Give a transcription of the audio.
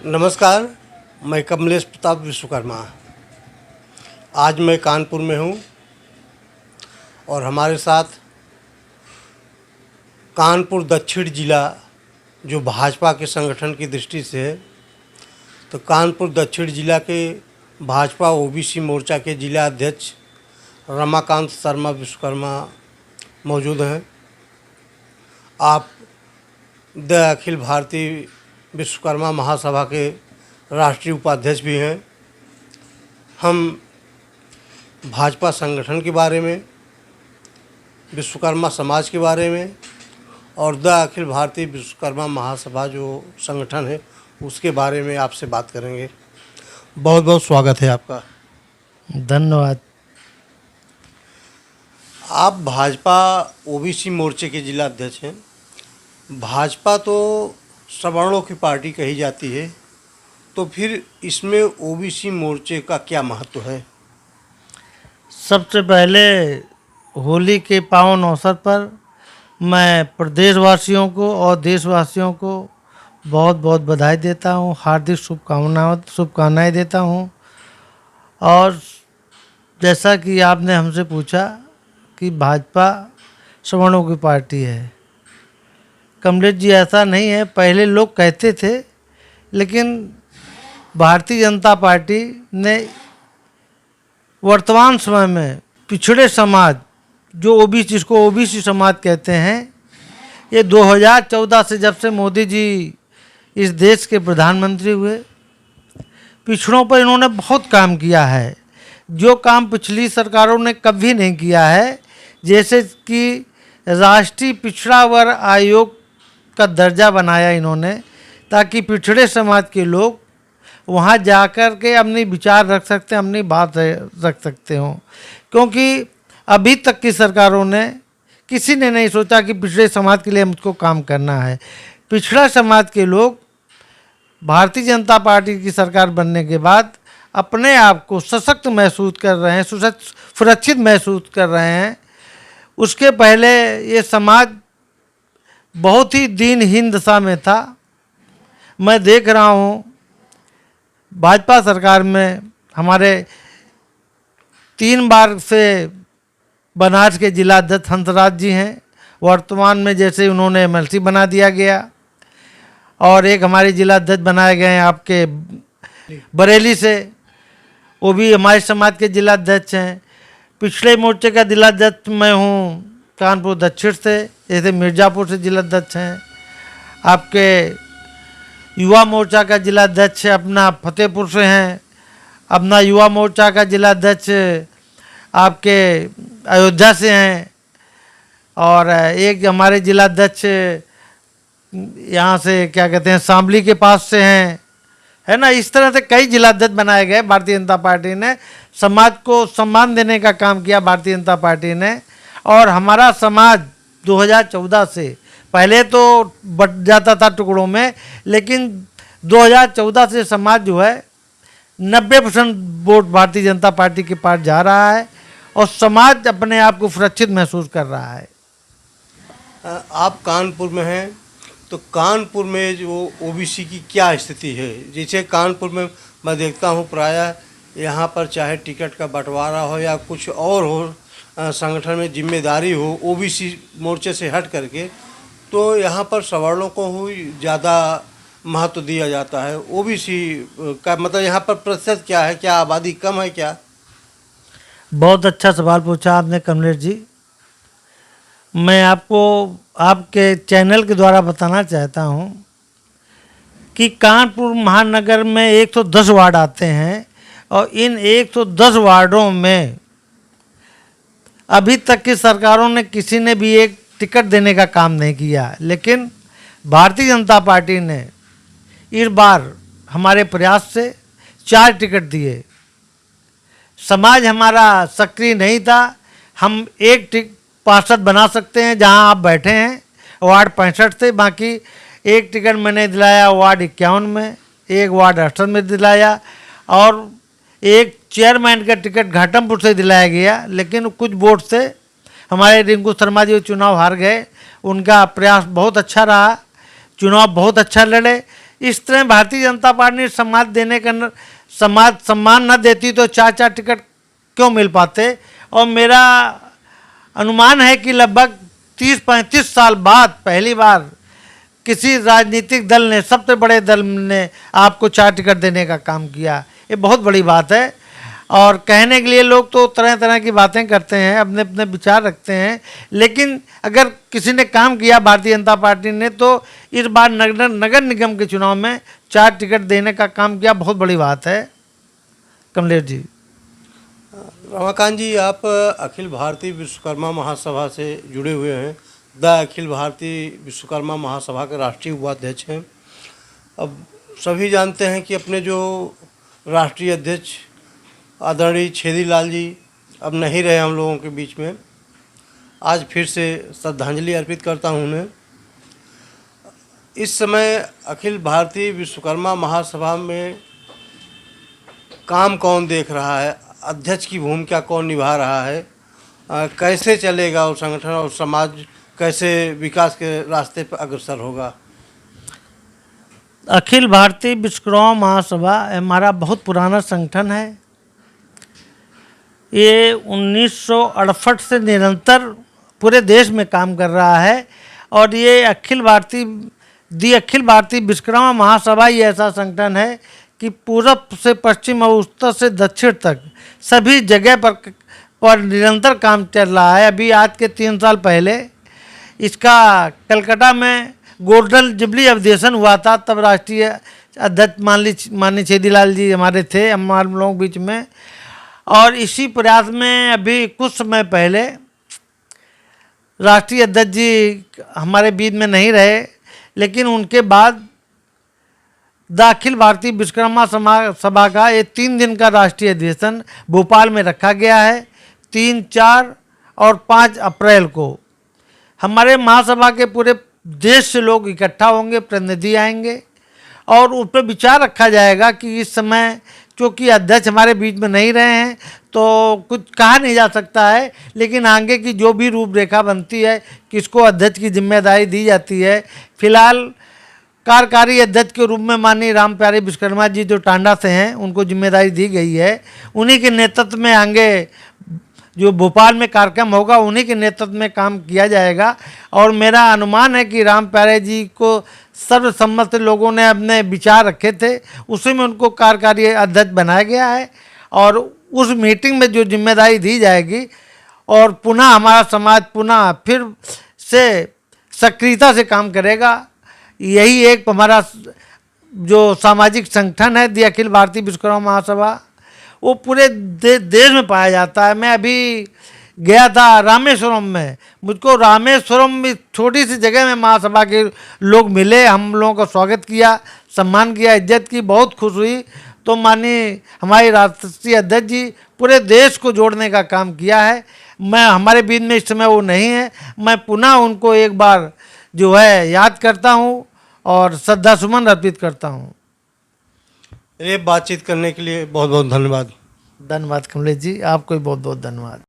नमस्कार, मैं कमलेश प्रताप विश्वकर्मा। आज मैं कानपुर में हूँ और हमारे साथ कानपुर दक्षिण जिला जो भाजपा के संगठन की दृष्टि से है, तो कानपुर दक्षिण जिला के भाजपा ओबीसी मोर्चा के जिला अध्यक्ष रमाकांत शर्मा विश्वकर्मा मौजूद हैं। आप द अखिल भारतीय विश्वकर्मा महासभा के राष्ट्रीय उपाध्यक्ष भी हैं। हम भाजपा संगठन के बारे में, विश्वकर्मा समाज के बारे में और द अखिल भारतीय विश्वकर्मा महासभा जो संगठन है उसके बारे में आपसे बात करेंगे। बहुत बहुत स्वागत है आपका। धन्यवाद। आप भाजपा ओबीसी मोर्चे के जिला अध्यक्ष हैं। भाजपा तो सवर्णों की पार्टी कही जाती है, तो फिर इसमें ओबीसी मोर्चे का क्या महत्व है? सबसे पहले होली के पावन अवसर पर मैं प्रदेशवासियों को और देशवासियों को बहुत बहुत बधाई देता हूँ, हार्दिक शुभकामनाएं देता हूँ। और जैसा कि आपने हमसे पूछा कि भाजपा सवर्णों की पार्टी है, कमलेश जी ऐसा नहीं है। पहले लोग कहते थे, लेकिन भारतीय जनता पार्टी ने वर्तमान समय में पिछड़े समाज जो ओबीसी, जिसको ओबीसी समाज कहते हैं, ये 2014 से जब से मोदी जी इस देश के प्रधानमंत्री हुए, पिछड़ों पर इन्होंने बहुत काम किया है, जो काम पिछली सरकारों ने कभी नहीं किया है। जैसे कि राष्ट्रीय पिछड़ा वर्ग आयोग का दर्जा बनाया इन्होंने, ताकि पिछड़े समाज के लोग वहाँ जाकर के अपनी विचार रख सकते हैं, अपनी बात रख सकते हों। क्योंकि अभी तक की सरकारों ने, किसी ने नहीं सोचा कि पिछड़े समाज के लिए मुझको काम करना है। पिछड़ा समाज के लोग भारतीय जनता पार्टी की सरकार बनने के बाद अपने आप को सशक्त महसूस कर रहे हैं, सुरक्षित महसूस कर रहे हैं। उसके पहले ये समाज बहुत ही दीनहीन दशा में था। मैं देख रहा हूँ भाजपा सरकार में हमारे 3 बार से बनारस के जिला अध्यक्ष हंसराज जी हैं। वर्तमान में जैसे उन्होंने एमएलसी बना दिया गया, और एक हमारे जिला अध्यक्ष बनाए गए हैं आपके बरेली से, वो भी हमारे समाज के जिला अध्यक्ष हैं। पिछले मोर्चे का जिला अध्यक्ष मैं हूँ कानपुर दक्षिण से, जैसे मिर्ज़ापुर से जिला अध्यक्ष हैं। आपके युवा मोर्चा का जिला अध्यक्ष अपना फतेहपुर से हैं। अपना युवा मोर्चा का जिला अध्यक्ष आपके अयोध्या से हैं। और एक हमारे जिला अध्यक्ष यहाँ से क्या कहते हैं, शामली के पास से हैं, है ना। इस तरह से कई जिला अध्यक्ष बनाए गए। भारतीय जनता पार्टी ने समाज को सम्मान देने का काम किया, भारतीय जनता पार्टी ने। और हमारा समाज 2014 से, पहले तो बट जाता था टुकड़ों में, लेकिन 2014 से समाज जो है 90% वोट भारतीय जनता पार्टी के पास जा रहा है, और समाज अपने आप को सुरक्षित महसूस कर रहा है। आप कानपुर में हैं, तो कानपुर में जो ओबीसी की क्या स्थिति है? जैसे कानपुर में मैं देखता हूँ प्रायः यहाँ पर चाहे टिकट का बंटवारा हो या कुछ और हो, संगठन में जिम्मेदारी हो ओबीसी मोर्चे से हट करके, तो यहाँ पर सवर्णों को ही ज़्यादा महत्व दिया जाता है। ओबीसी का मतलब यहाँ पर प्रतिशत क्या है? क्या आबादी कम है क्या? बहुत अच्छा सवाल पूछा आपने कमलेश जी। मैं आपको आपके चैनल के द्वारा बताना चाहता हूँ कि कानपुर महानगर में 110 वार्ड आते हैं, और इन 110 वार्डों में अभी तक की सरकारों ने किसी ने भी एक टिकट देने का काम नहीं किया। लेकिन भारतीय जनता पार्टी ने इस बार हमारे प्रयास से 4 टिकट दिए। समाज हमारा सक्रिय नहीं था। हम एक पार्षद बना सकते हैं जहां आप बैठे हैं, वार्ड 65 से। बाकी एक टिकट मैंने दिलाया वार्ड 51 में, एक वार्ड 68 में दिलाया, और एक चेयरमैन का टिकट घाटमपुर से दिलाया गया। लेकिन कुछ वोट से हमारे रिंकू शर्मा जी चुनाव हार गए। उनका प्रयास बहुत अच्छा रहा, चुनाव बहुत अच्छा लड़े। इस तरह भारतीय जनता पार्टी ने सम्मान न देती तो 4-4 टिकट क्यों मिल पाते। और मेरा अनुमान है कि लगभग 30-35 साल बाद पहली बार किसी राजनीतिक दल ने, सबसे बड़े दल ने आपको 4 टिकट देने का काम किया। ये बहुत बड़ी बात है। और कहने के लिए लोग तो तरह तरह की बातें करते हैं, अपने अपने विचार रखते हैं, लेकिन अगर किसी ने काम किया भारतीय जनता पार्टी ने तो इस बार नगर निगम के चुनाव में 4 टिकट देने का काम किया, बहुत बड़ी बात है। कमलेश जी। रमाकांत जी, आप अखिल भारतीय विश्वकर्मा महासभा से जुड़े हुए हैं, द अखिल भारतीय विश्वकर्मा महासभा के राष्ट्रीय उपाध्यक्ष हैं। अब सभी जानते हैं कि अपने जो राष्ट्रीय अध्यक्ष आदरणीय छेदीलाल जी अब नहीं रहे हम लोगों के बीच में। आज फिर से श्रद्धांजलि अर्पित करता हूँ उन्हें। इस समय अखिल भारतीय विश्वकर्मा महासभा में काम कौन देख रहा है, अध्यक्ष की भूमिका कौन निभा रहा है, कैसे चलेगा वो संगठन और समाज कैसे विकास के रास्ते पर अग्रसर होगा। अखिल भारतीय विश्वकर्मा महासभा हमारा बहुत पुराना संगठन है। ये 1968 से निरंतर पूरे देश में काम कर रहा है। और ये अखिल भारतीय विश्वकर्मा महासभा ही ऐसा संगठन है कि पूरब से पश्चिम और उत्तर से दक्षिण तक सभी जगह पर निरंतर काम चल रहा है। अभी आज के 3 साल पहले इसका कलकत्ता में गोल्डन जुबली अधिवेशन हुआ था, तब राष्ट्रीय अध्यक्ष माननीय छेदीलाल जी हमारे थे, हमारे लोगों के बीच में। और इसी प्रयास में अभी कुछ समय पहले राष्ट्रीय अध्यक्ष जी हमारे बीच में नहीं रहे, लेकिन उनके बाद द अखिल भारतीय विश्वकर्मा सभा का ये 3 दिन का राष्ट्रीय अधिवेशन भोपाल में रखा गया है। 3, 4 और 5 अप्रैल को हमारे महासभा के पूरे देश से लोग इकट्ठा होंगे, प्रतिनिधि आएंगे और उस पर विचार रखा जाएगा कि इस समय क्योंकि अध्यक्ष हमारे बीच में नहीं रहे हैं तो कुछ कहा नहीं जा सकता है, लेकिन आगे की जो भी रूपरेखा बनती है, किसको अध्यक्ष की जिम्मेदारी दी जाती है। फिलहाल कार्यकारी अध्यक्ष के रूप में माननीय राम प्यारे विश्वकर्मा जी जो टांडा से हैं, उनको जिम्मेदारी दी गई है। उन्हीं के नेतृत्व में आगे जो भोपाल में कार्यक्रम होगा, उन्हीं के नेतृत्व में काम किया जाएगा। और मेरा अनुमान है कि राम प्यारे जी को सर्वसम्मत लोगों ने अपने विचार रखे थे, उसी में उनको कार्यकारी अध्यक्ष बनाया गया है। और उस मीटिंग में जो जिम्मेदारी दी जाएगी और पुनः हमारा समाज पुनः फिर से सक्रियता से काम करेगा। यही एक हमारा जो सामाजिक संगठन है दी अखिल भारतीय विश्वकर्मा महासभा, वो पूरे देश में पाया जाता है। मैं अभी गया था रामेश्वरम में, मुझको रामेश्वरम में छोटी सी जगह में महासभा के लोग मिले, हम लोगों का स्वागत किया, सम्मान किया, इज्जत की, बहुत खुश हुई। तो माननीय हमारे राष्ट्रीय अध्यक्ष जी पूरे देश को जोड़ने का काम किया है। मैं हमारे बीच में इस समय वो नहीं है, मैं पुनः उनको एक बार जो है याद करता हूँ और श्रद्धासुमन अर्पित करता हूँ। ये बातचीत करने के लिए बहुत बहुत धन्यवाद। धन्यवाद कमलेश जी, आपको भी बहुत बहुत धन्यवाद।